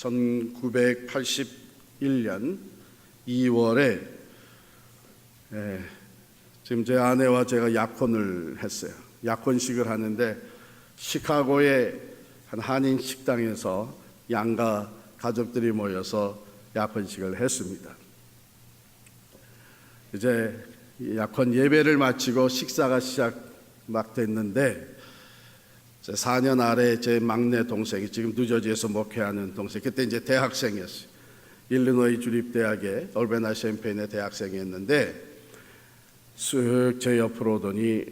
1981년 2월에 지금 제 아내와 제가 약혼을 했어요. 약혼식을 하는데 시카고의 한 한인 식당에서 양가 가족들이 모여서 약혼식을 했습니다. 이제 약혼 예배를 마치고 식사가 막 됐는데 4년 아래 제 막내 동생이 지금 뉴저지에서 목회하는 동생, 그때 이제 대학생이었어요. 일리노이 주립대학의 얼베나 샴페인의 대학생이었는데 쓱 제 옆으로 오더니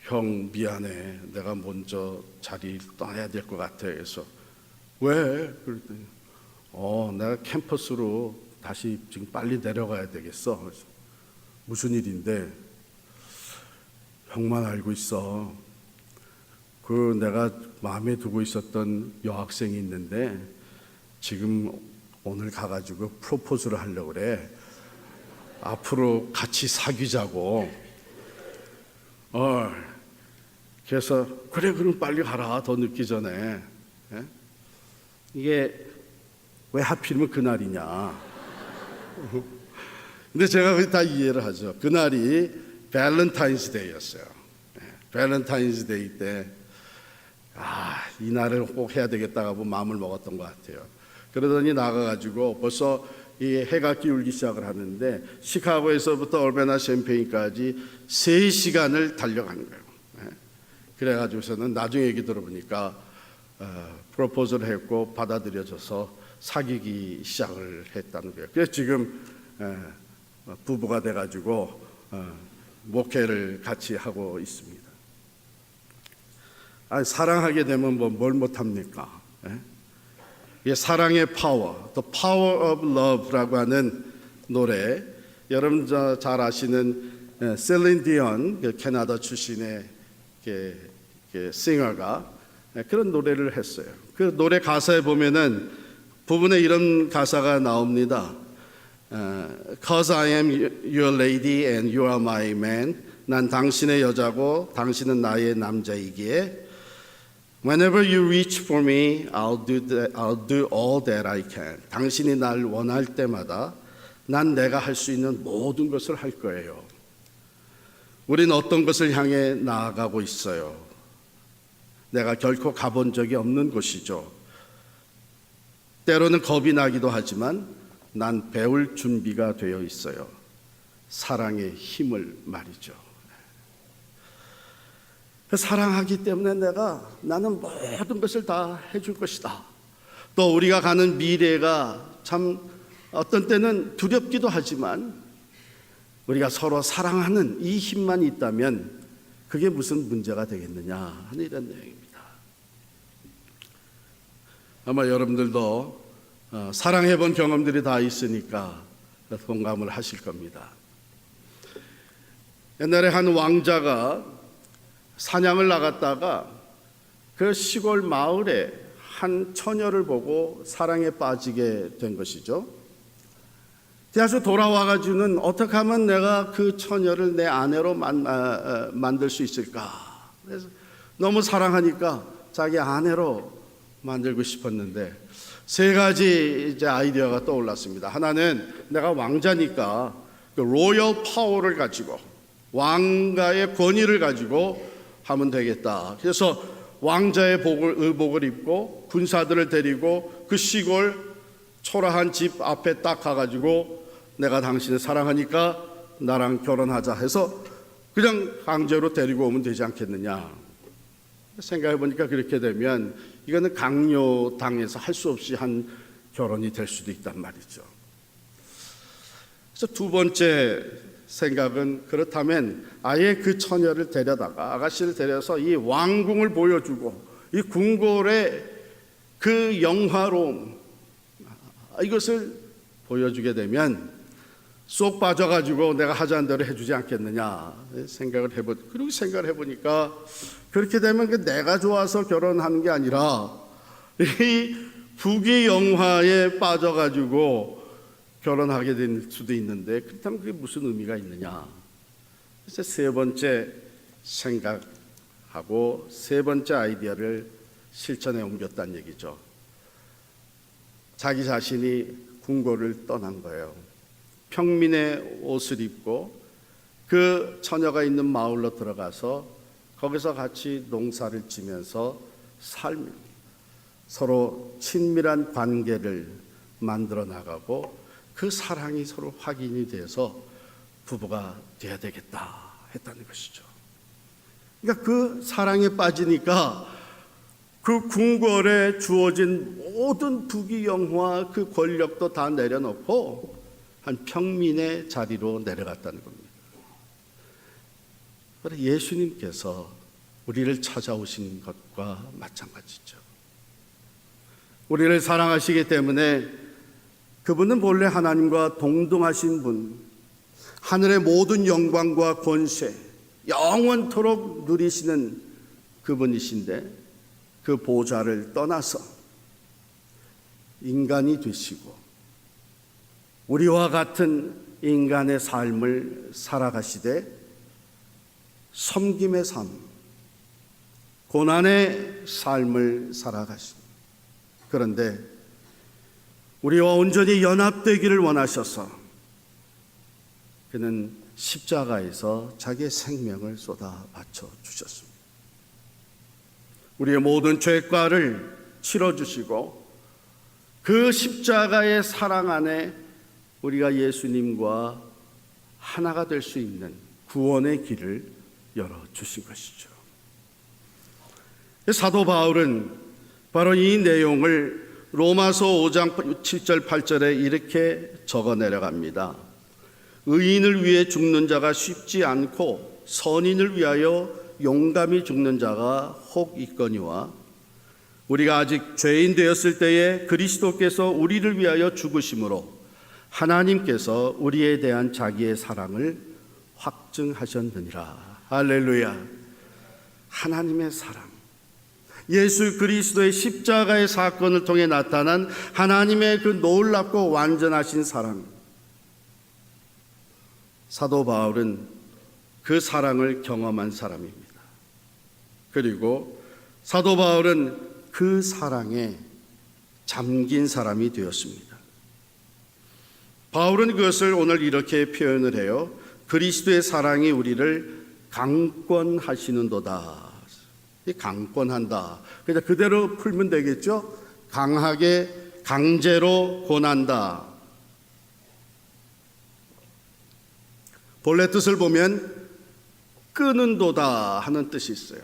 형 미안해, 내가 먼저 자리 떠나야 될 것 같아. 그래서 왜? 그랬더니 내가 캠퍼스로 다시 지금 빨리 내려가야 되겠어. 그래서 무슨 일인데? 형만 알고 있어. 내가 마음에 두고 있었던 여학생이 있는데 지금 오늘 가가지고 프로포즈를 하려고 그래. 앞으로 같이 사귀자고. 그래서 그래, 그럼 빨리 가라, 더 늦기 전에. 이게 왜 하필이면 그날이냐. 근데 제가 다 이해를 하죠. 그날이 밸런타인스 데이였어요. 밸런타인스 데이 때 이 날을 꼭 해야 되겠다고 마음을 먹었던 것 같아요. 그러더니 나가가지고 벌써 이 해가 기울기 시작을 하는데 시카고에서부터 얼베나 샴페인까지 3시간을 달려간 거예요. 그래가지고서는 나중에 얘기 들어보니까 프로포즈를 했고 받아들여져서 사귀기 시작을 했다는 거예요. 그래서 지금 부부가 돼가지고 목회를 같이 하고 있습니다. 사랑하게 되면 뭘 못합니까? 이게 사랑의 파워, The Power of Love라고 하는 노래, 여러분 잘 아시는 셀린 디온, 캐나다 출신의 싱어가 그런 노래를 했어요. 그 노래 가사에 보면은 부분에 이런 가사가 나옵니다. Cause I am your lady and you are my man. 난 당신의 여자고 당신은 나의 남자이기에 Whenever you reach for me, I'll do all that I can. 당신이 날 원할 때마다 난 내가 할 수 있는 모든 것을 할 거예요. 우린 어떤 것을 향해 나아가고 있어요. 내가 결코 가본 적이 없는 곳이죠. 때로는 겁이 나기도 하지만 난 배울 준비가 되어 있어요. 사랑의 힘을 말이죠. 사랑하기 때문에 나는 모든 것을 다 해줄 것이다. 또 우리가 가는 미래가 참 어떤 때는 두렵기도 하지만 우리가 서로 사랑하는 이 힘만 있다면 그게 무슨 문제가 되겠느냐 하는 이런 내용입니다. 아마 여러분들도 사랑해본 경험들이 다 있으니까 공감을 하실 겁니다. 옛날에 한 왕자가 사냥을 나갔다가 그 시골 마을에 한 처녀를 보고 사랑에 빠지게 된 것이죠. 그래서 돌아와가지고는 어떻게 하면 내가 그 처녀를 내 아내로 만들 수 있을까. 그래서 너무 사랑하니까 자기 아내로 만들고 싶었는데 3가지 이제 아이디어가 떠올랐습니다. 하나는 내가 왕자니까 그 로열 파워를 가지고 왕가의 권위를 가지고 하면 되겠다. 그래서 왕자의 의복을 입고 군사들을 데리고 그 시골 초라한 집 앞에 딱 가가지고 내가 당신을 사랑하니까 나랑 결혼하자 해서 그냥 강제로 데리고 오면 되지 않겠느냐. 생각해 보니까 그렇게 되면 이거는 강요당해서 할 수 없이 한 결혼이 될 수도 있단 말이죠. 그래서 2번째 생각은 그렇다면 아예 그 처녀를 데려다가 아가씨를 데려서 이 왕궁을 보여주고 이 궁궐의 그 영화로움 이것을 보여주게 되면 쏙 빠져가지고 내가 하자는 대로 해주지 않겠느냐 그리고 생각을 해보니까 그렇게 되면 내가 좋아서 결혼하는 게 아니라 이 부귀 영화에 빠져가지고 결혼하게 될 수도 있는데 그렇다면 그게 무슨 의미가 있느냐. 그래서 3번째 생각하고 3번째 아이디어를 실천에 옮겼다는 얘기죠. 자기 자신이 궁궐을 떠난 거예요. 평민의 옷을 입고 그 처녀가 있는 마을로 들어가서 거기서 같이 농사를 지면서 서로 친밀한 관계를 만들어 나가고 그 사랑이 서로 확인이 돼서 부부가 돼야 되겠다 했다는 것이죠. 그러니까 그 사랑에 빠지니까 그 궁궐에 주어진 모든 부귀영화 그 권력도 다 내려놓고 한 평민의 자리로 내려갔다는 겁니다. 예수님께서 우리를 찾아오신 것과 마찬가지죠. 우리를 사랑하시기 때문에 그분은 본래 하나님과 동등하신 분, 하늘의 모든 영광과 권세, 영원토록 누리시는 그분이신데 그 보좌를 떠나서 인간이 되시고 우리와 같은 인간의 삶을 살아가시되 섬김의 삶, 고난의 삶을 살아가십니다. 그런데 우리와 온전히 연합되기를 원하셔서 그는 십자가에서 자기의 생명을 쏟아 바쳐 주셨습니다. 우리의 모든 죄과를 치러주시고 그 십자가의 사랑 안에 우리가 예수님과 하나가 될 수 있는 구원의 길을 열어주신 것이죠. 사도 바울은 바로 이 내용을 로마서 5장 7절 8절에 이렇게 적어 내려갑니다. 의인을 위해 죽는 자가 쉽지 않고 선인을 위하여 용감히 죽는 자가 혹 있거니와 우리가 아직 죄인 되었을 때에 그리스도께서 우리를 위하여 죽으심으로 하나님께서 우리에 대한 자기의 사랑을 확증하셨느니라. 할렐루야. 하나님의 사랑, 예수 그리스도의 십자가의 사건을 통해 나타난 하나님의 그 놀랍고 완전하신 사랑, 사도 바울은 그 사랑을 경험한 사람입니다. 그리고 사도 바울은 그 사랑에 잠긴 사람이 되었습니다. 바울은 그것을 오늘 이렇게 표현을 해요. 그리스도의 사랑이 우리를 강권하시는도다. 강권한다. 그냥 그대로 풀면 되겠죠? 강하게 강제로 권한다. 본래 뜻을 보면 끄는도다 하는 뜻이 있어요.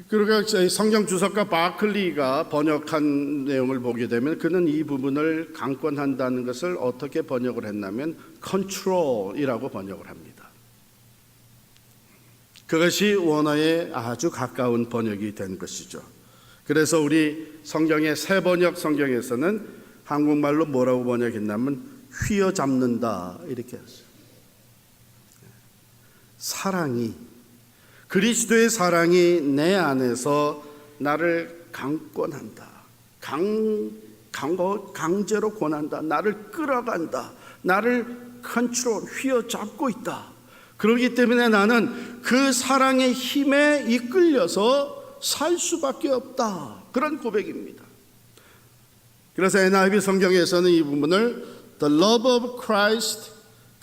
그러니까 성경 주석가 바클리가 번역한 내용을 보게 되면 그는 이 부분을 강권한다는 것을 어떻게 번역을 했냐면 control이라고 번역을 합니다. 그것이 원어에 아주 가까운 번역이 된 것이죠. 그래서 우리 성경의 새 번역 성경에서는 한국말로 뭐라고 번역했냐면 휘어잡는다 이렇게 했어요. 사랑이, 그리스도의 사랑이 내 안에서 나를 강권한다. 강제로 권한다. 나를 끌어간다. 나를 컨트롤, 휘어잡고 있다. 그렇기 때문에 나는 그 사랑의 힘에 이끌려서 살 수밖에 없다. 그런 고백입니다. 그래서 NIV 성경에서는 이 부분을 The love of Christ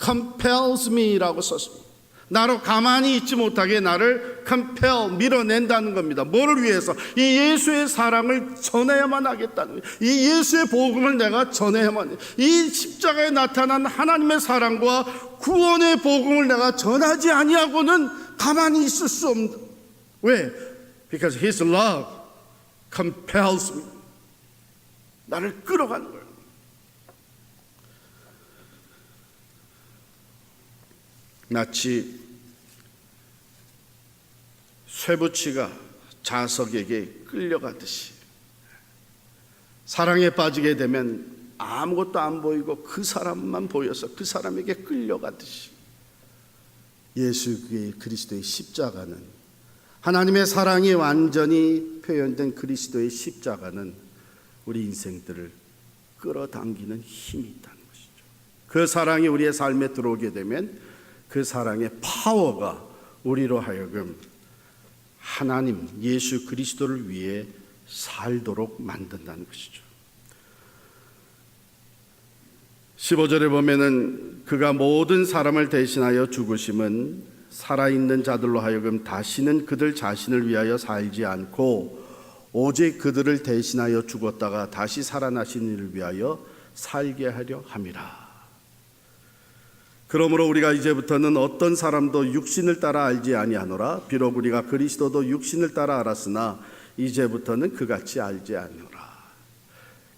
compels me라고 썼습니다. 나로 가만히 있지 못하게 나를 compel, 밀어낸다는 겁니다. 뭐를 위해서? 이 예수의 사랑을 전해야만 하겠다는 거예요. 이 예수의 복음을 내가 전해야만 해요. 이 십자가에 나타난 하나님의 사랑과 구원의 복음을 내가 전하지 아니하고는 가만히 있을 수 없는. 왜? Because His love compels me. 나를 끌어가는 거예요. 마치 쇠붙이가 자석에게 끌려가듯이 사랑에 빠지게 되면 아무것도 안 보이고 그 사람만 보여서 그 사람에게 끌려가듯이 예수 그리스도의 십자가는, 하나님의 사랑이 완전히 표현된 그리스도의 십자가는 우리 인생들을 끌어당기는 힘이 있다는 것이죠. 그 사랑이 우리의 삶에 들어오게 되면 그 사랑의 파워가 우리로 하여금 하나님 예수 그리스도를 위해 살도록 만든다는 것이죠. 15절에 보면은 그가 모든 사람을 대신하여 죽으심은 살아있는 자들로 하여금 다시는 그들 자신을 위하여 살지 않고 오직 그들을 대신하여 죽었다가 다시 살아나신 이를 위하여 살게 하려 함이라. 그러므로 우리가 이제부터는 어떤 사람도 육신을 따라 알지 아니하노라. 비록 우리가 그리스도도 육신을 따라 알았으나 이제부터는 그같이 알지 아니하노라.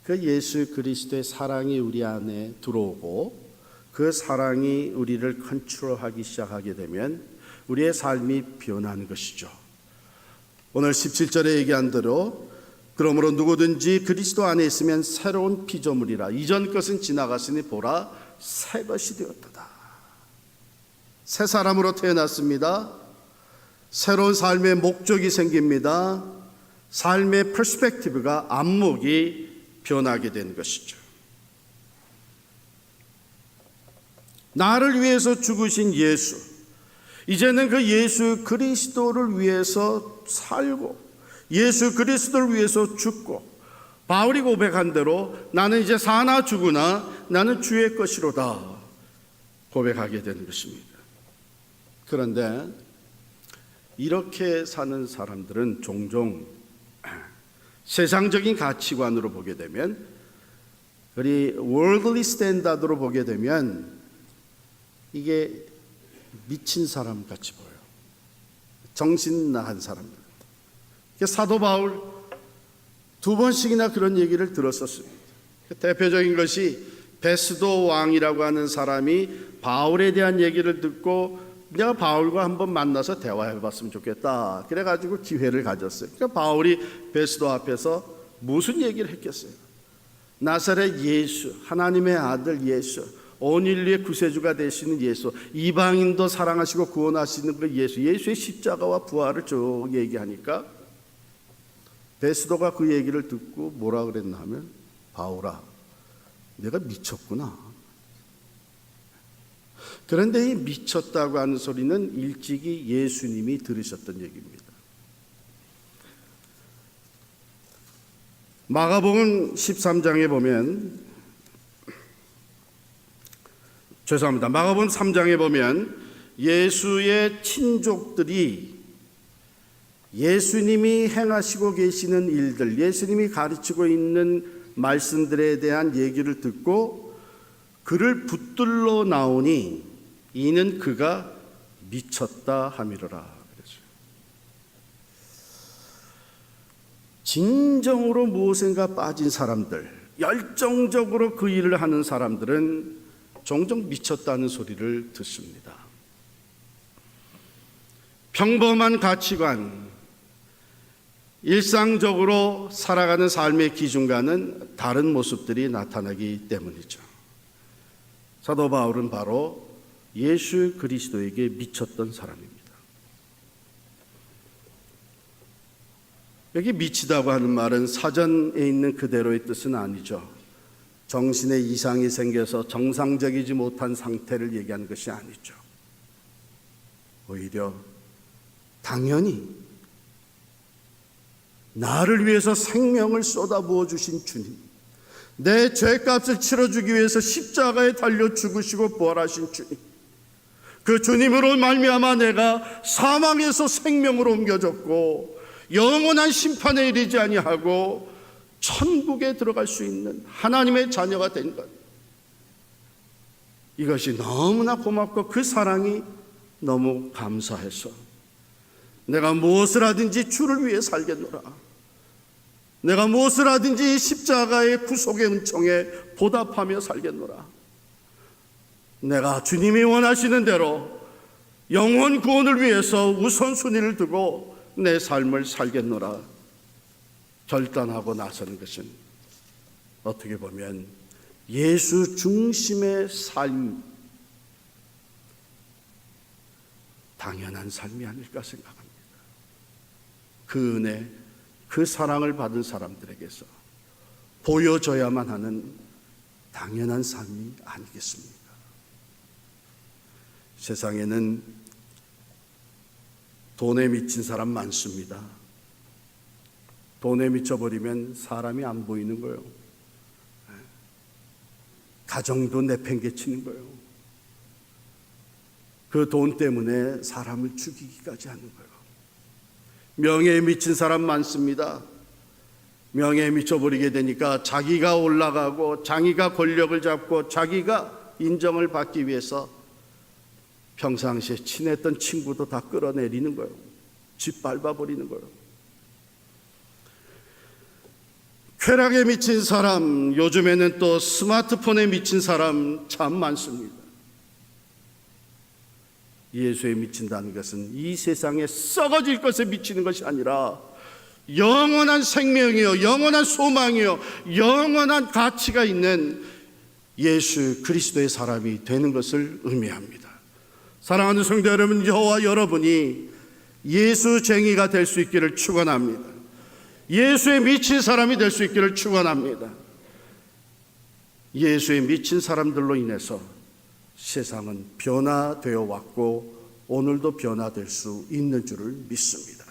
그 예수 그리스도의 사랑이 우리 안에 들어오고 그 사랑이 우리를 컨트롤하기 시작하게 되면 우리의 삶이 변하는 것이죠. 오늘 17절에 얘기한 대로 그러므로 누구든지 그리스도 안에 있으면 새로운 피조물이라. 이전 것은 지나갔으니 보라 새 것이 되었도다. 새 사람으로 태어났습니다. 새로운 삶의 목적이 생깁니다. 삶의 퍼스펙티브가 안목이 변하게 된 것이죠. 나를 위해서 죽으신 예수, 이제는 그 예수 그리스도를 위해서 살고 예수 그리스도를 위해서 죽고 바울이 고백한 대로 나는 이제 사나 죽으나 나는 주의 것이로다 고백하게 된 것입니다. 그런데 이렇게 사는 사람들은 종종 세상적인 가치관으로 보게 되면, 우리 worldly standard로 보게 되면 이게 미친 사람 같이 보여요. 정신 나간 사람들. 사도 바울 2번씩이나 그런 얘기를 들었었습니다. 대표적인 것이 베스도 왕이라고 하는 사람이 바울에 대한 얘기를 듣고 내가 바울과 한번 만나서 대화해봤으면 좋겠다. 그래가지고 기회를 가졌어요. 그러니까 바울이 베스도 앞에서 무슨 얘기를 했겠어요? 나사렛 예수, 하나님의 아들 예수, 온 인류의 구세주가 되시는 예수, 이방인도 사랑하시고 구원하시는 그 예수, 예수의 십자가와 부활을 쭉 얘기하니까 베스도가 그 얘기를 듣고 뭐라 그랬나 하면, 바울아, 내가 미쳤구나. 그런데 이 미쳤다고 하는 소리는 일찍이 예수님이 들으셨던 얘기입니다. 마가복음 13장에 보면, 마가복음 3장에 보면 예수의 친족들이 예수님이 행하시고 계시는 일들, 예수님이 가르치고 있는 말씀들에 대한 얘기를 듣고 그를 붙들러 나오니 이는 그가 미쳤다 함이로라. 그랬어요. 진정으로 무엇인가 빠진 사람들, 열정적으로 그 일을 하는 사람들은 종종 미쳤다는 소리를 듣습니다. 평범한 가치관, 일상적으로 살아가는 삶의 기준과는 다른 모습들이 나타나기 때문이죠. 사도 바울은 바로 예수 그리스도에게 미쳤던 사람입니다. 여기 미치다고 하는 말은 사전에 있는 그대로의 뜻은 아니죠. 정신에 이상이 생겨서 정상적이지 못한 상태를 얘기하는 것이 아니죠. 오히려 당연히 나를 위해서 생명을 쏟아부어 주신 주님, 내 죄값을 치러주기 위해서 십자가에 달려 죽으시고 부활하신 주님, 그 주님으로 말미암아 내가 사망에서 생명으로 옮겨졌고 영원한 심판에 이르지 아니하고 천국에 들어갈 수 있는 하나님의 자녀가 된 것, 이것이 너무나 고맙고 그 사랑이 너무 감사해서 내가 무엇을 하든지 주를 위해 살겠노라. 내가 무엇을 하든지 십자가의 구속의 은총에 보답하며 살겠노라. 내가 주님이 원하시는 대로 영원 구원을 위해서 우선순위를 두고 내 삶을 살겠노라 결단하고 나서는 것은 어떻게 보면 예수 중심의 삶, 당연한 삶이 아닐까 생각합니다. 그 은혜, 그 사랑을 받은 사람들에게서 보여줘야만 하는 당연한 삶이 아니겠습니까? 세상에는 돈에 미친 사람 많습니다. 돈에 미쳐버리면 사람이 안 보이는 거예요. 가정도 내팽개치는 거예요. 그 돈 때문에 사람을 죽이기까지 하는 거예요. 명예에 미친 사람 많습니다. 명예에 미쳐버리게 되니까 자기가 올라가고 자기가 권력을 잡고 자기가 인정을 받기 위해서 평상시에 친했던 친구도 다 끌어내리는 거예요. 짓밟아버리는 거예요. 쾌락에 미친 사람, 요즘에는 또 스마트폰에 미친 사람 참 많습니다. 예수에 미친다는 것은 이 세상에 썩어질 것에 미치는 것이 아니라 영원한 생명이요, 영원한 소망이요, 영원한 가치가 있는 예수 그리스도의 사람이 되는 것을 의미합니다. 사랑하는 성도 여러분, 저와 여러분이 예수쟁이가 될 수 있기를 축원합니다. 예수에 미친 사람이 될 수 있기를 축원합니다. 예수에 미친 사람들로 인해서 세상은 변화되어 왔고 오늘도 변화될 수 있는 줄을 믿습니다.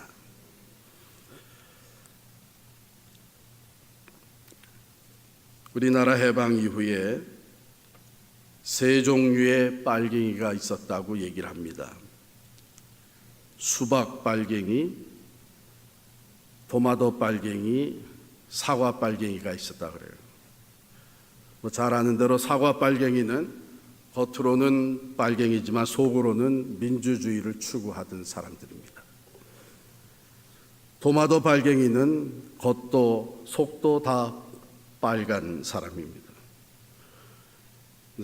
우리나라 해방 이후에 세 종류의 빨갱이가 있었다고 얘기를 합니다. 수박 빨갱이, 토마토 빨갱이, 사과 빨갱이가 있었다 그래요. 잘 아는 대로 사과 빨갱이는 겉으로는 빨갱이지만 속으로는 민주주의를 추구하던 사람들입니다. 토마토 빨갱이는 겉도 속도 다 빨간 사람입니다.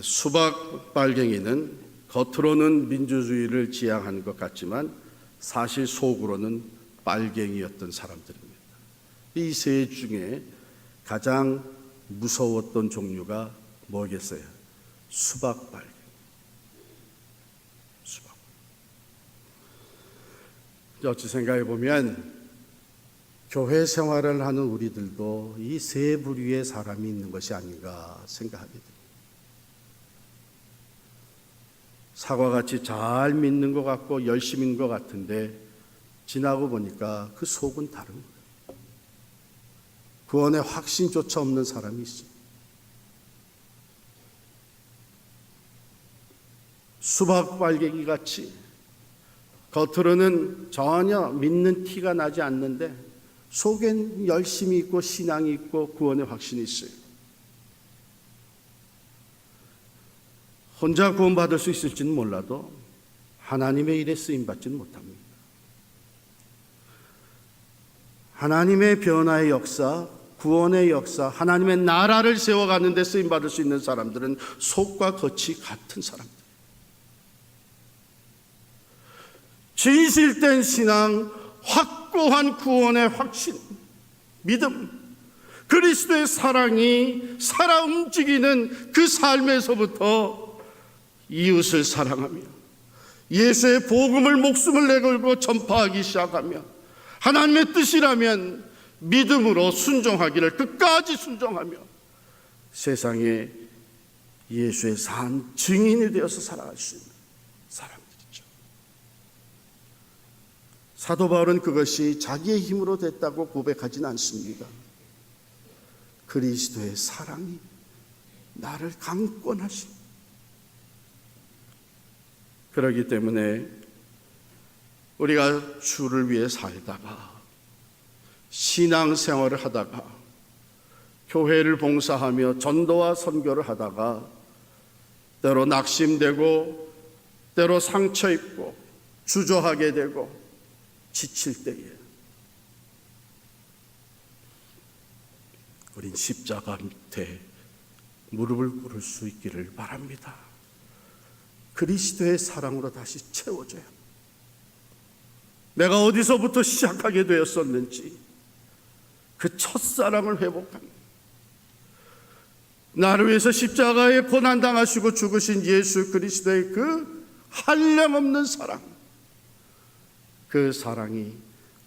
수박 빨갱이는 겉으로는 민주주의를 지향하는 것 같지만 사실 속으로는 빨갱이였던 사람들입니다. 이 세 중에 가장 무서웠던 종류가 뭐겠어요? 수박 빨갱이. 수박. 어찌 생각해 보면 교회 생활을 하는 우리들도 이 세 부류의 사람이 있는 것이 아닌가 생각하게 됩니다. 사과같이 잘 믿는 것 같고 열심인 것 같은데 지나고 보니까 그 속은 다른 거예요. 구원의 확신조차 없는 사람이 있어요. 수박 빨갱이 같이 겉으로는 전혀 믿는 티가 나지 않는데 속엔 열심이 있고 신앙이 있고 구원의 확신이 있어요. 혼자 구원받을 수 있을지는 몰라도 하나님의 일에 쓰임받지는 못합니다. 하나님의 변화의 역사, 구원의 역사, 하나님의 나라를 세워가는 데 쓰임받을 수 있는 사람들은 속과 겉이 같은 사람들. 진실된 신앙, 확고한 구원의 확신, 믿음, 그리스도의 사랑이 살아 움직이는 그 삶에서부터 이웃을 사랑하며 예수의 복음을 목숨을 내걸고 전파하기 시작하며 하나님의 뜻이라면 믿음으로 순종하기를 끝까지 순종하며 세상에 예수의 산 증인이 되어서 살아갈 수 있는 사람들이죠. 사도 바울은 그것이 자기의 힘으로 됐다고 고백하지는 않습니다. 그리스도의 사랑이 나를 강권하신. 그렇기 때문에 우리가 주를 위해 살다가 신앙생활을 하다가 교회를 봉사하며 전도와 선교를 하다가 때로 낙심되고 때로 상처 입고 주저하게 되고 지칠 때에 우린 십자가 밑에 무릎을 꿇을 수 있기를 바랍니다. 그리스도의 사랑으로 다시 채워줘야 합니다. 내가 어디서부터 시작하게 되었었는지 그 첫사랑을 회복하는, 나를 위해서 십자가에 고난당하시고 죽으신 예수 그리스도의 그 한량없는 사랑, 그 사랑이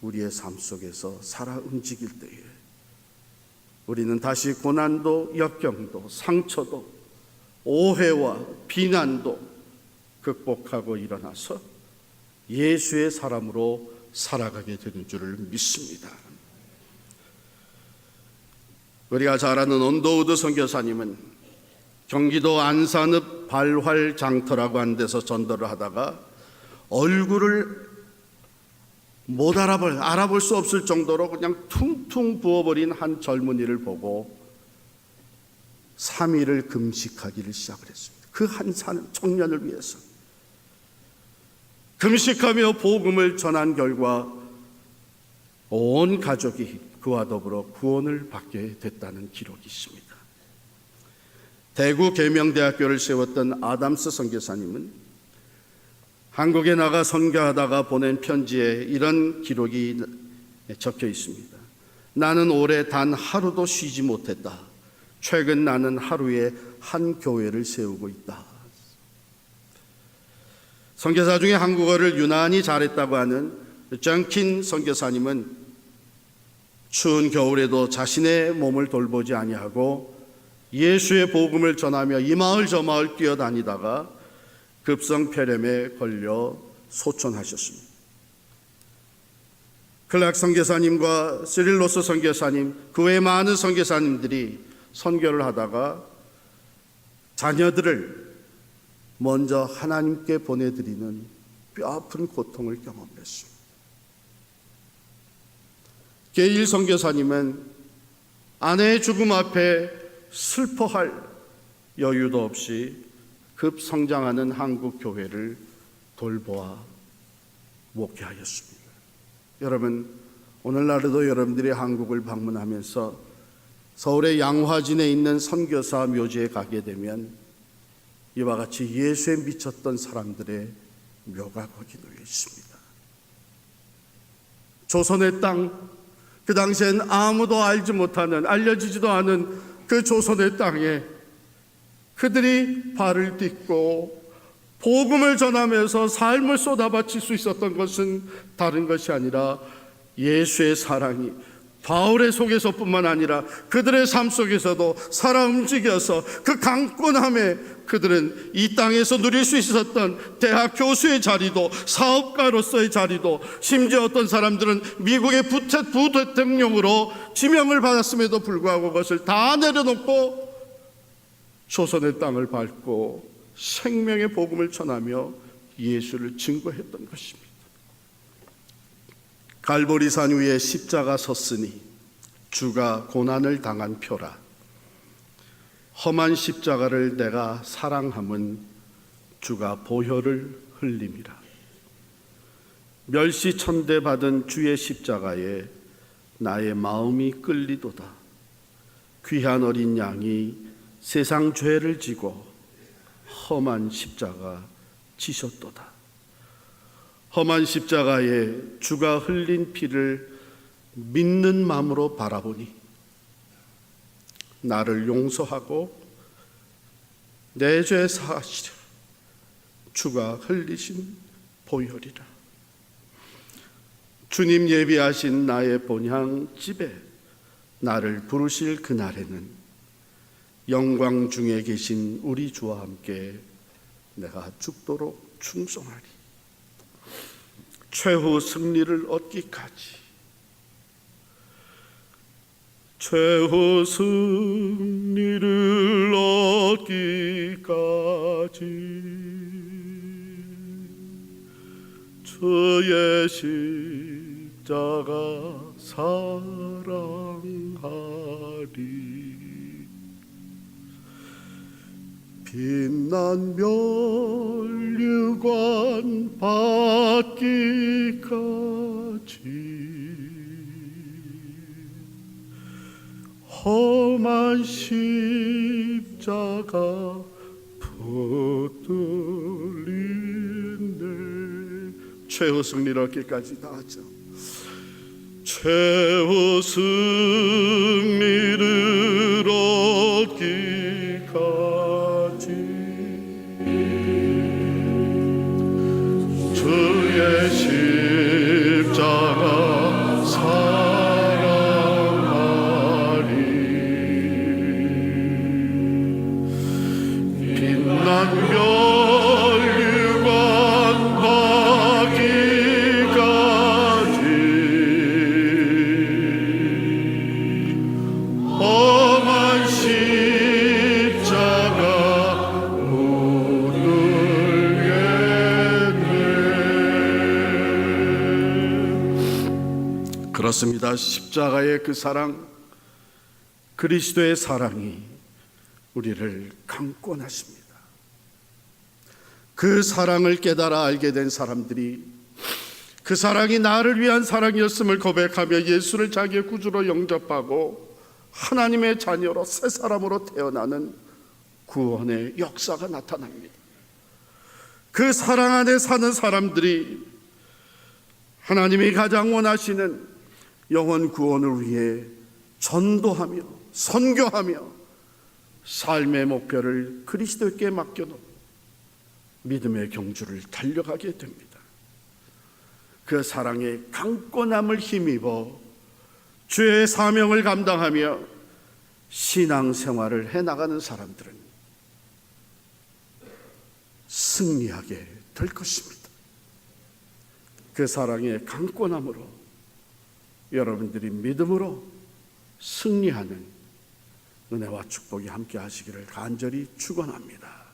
우리의 삶 속에서 살아 움직일 때에 우리는 다시 고난도 역경도 상처도 오해와 비난도 극복하고 일어나서 예수의 사람으로 살아가게 되는 줄을 믿습니다. 우리가 잘 아는 온도우드 선교사님은 경기도 안산읍 발활장터라고 하는 데서 전도를 하다가 얼굴을 못 알아볼 수 없을 정도로 그냥 퉁퉁 부어버린 한 젊은이를 보고 3일을 금식하기를 시작을 했습니다. 그 한 청년을 위해서 금식하며 복음을 전한 결과 온 가족이 그와 더불어 구원을 받게 됐다는 기록이 있습니다. 대구 계명대학교를 세웠던 아담스 선교사님은 한국에 나가 선교하다가 보낸 편지에 이런 기록이 적혀 있습니다. 나는 올해 단 하루도 쉬지 못했다. 최근 나는 하루에 한 교회를 세우고 있다. 선교사 중에 한국어를 유난히 잘했다고 하는 정킨 선교사님은 추운 겨울에도 자신의 몸을 돌보지 아니하고 예수의 복음을 전하며 이 마을 저 마을 뛰어다니다가 급성폐렴에 걸려 소천하셨습니다. 클락 선교사님과 시릴로스 선교사님, 그 외 많은 선교사님들이 선교를 하다가 자녀들을 먼저 하나님께 보내드리는 뼈아픈 고통을 경험했습니다. 게일 선교사님은 아내의 죽음 앞에 슬퍼할 여유도 없이 급성장하는 한국 교회를 돌보아 목회하였습니다. 여러분, 오늘날에도 여러분들이 한국을 방문하면서 서울의 양화진에 있는 선교사 묘지에 가게 되면 이와 같이 예수에 미쳤던 사람들의 묘가 거기 놓여 있습니다. 조선의 땅, 그 당시엔 아무도 알지 못하는, 알려지지도 않은 그 조선의 땅에 그들이 발을 딛고 복음을 전하면서 삶을 쏟아바칠 수 있었던 것은 다른 것이 아니라 예수의 사랑이 바울의 속에서뿐만 아니라 그들의 삶 속에서도 살아 움직여서 그 강권함에 그들은 이 땅에서 누릴 수 있었던 대학 교수의 자리도, 사업가로서의 자리도, 심지어 어떤 사람들은 미국의 부대통령으로 지명을 받았음에도 불구하고 그것을 다 내려놓고 조선의 땅을 밟고 생명의 복음을 전하며 예수를 증거했던 것입니다. 갈보리산 위에 십자가 섰으니 주가 고난을 당한 표라. 험한 십자가를 내가 사랑함은 주가 보혈을 흘림이라. 멸시천대 받은 주의 십자가에 나의 마음이 끌리도다. 귀한 어린 양이 세상 죄를 지고 험한 십자가 지셨도다. 험한 십자가에 주가 흘린 피를 믿는 마음으로 바라보니 나를 용서하고 내 죄 사하시려 주가 흘리신 보혈이라. 주님 예비하신 나의 본향 집에 나를 부르실 그날에는 영광 중에 계신 우리 주와 함께 내가 죽도록 충성하리. 최후 승리를 얻기까지, 최후 승리를 얻기까지 주의 십자가 사랑하리. 빛난 면류관 받기까지 험한 십자가 붙들리네. 최후 승리를 얻기까지 다 하죠. 최후 승리를 얻기까지 주의 십자가 사랑하리. 빛난 면류관 받기까지 그렇습니다. 십자가의 그 사랑, 그리스도의 사랑이 우리를 강권하십니다. 그 사랑을 깨달아 알게 된 사람들이 그 사랑이 나를 위한 사랑이었음을 고백하며 예수를 자기의 구주로 영접하고 하나님의 자녀로 새 사람으로 태어나는 구원의 역사가 나타납니다. 그 사랑 안에 사는 사람들이 하나님이 가장 원하시는 영혼 구원을 위해 전도하며 선교하며 삶의 목표를 그리스도께 맡겨놓고 믿음의 경주를 달려가게 됩니다. 그 사랑의 강권함을 힘입어 주의 사명을 감당하며 신앙생활을 해나가는 사람들은 승리하게 될 것입니다. 그 사랑의 강권함으로 여러분들이 믿음으로 승리하는 은혜와 축복이 함께 하시기를 간절히 축원합니다.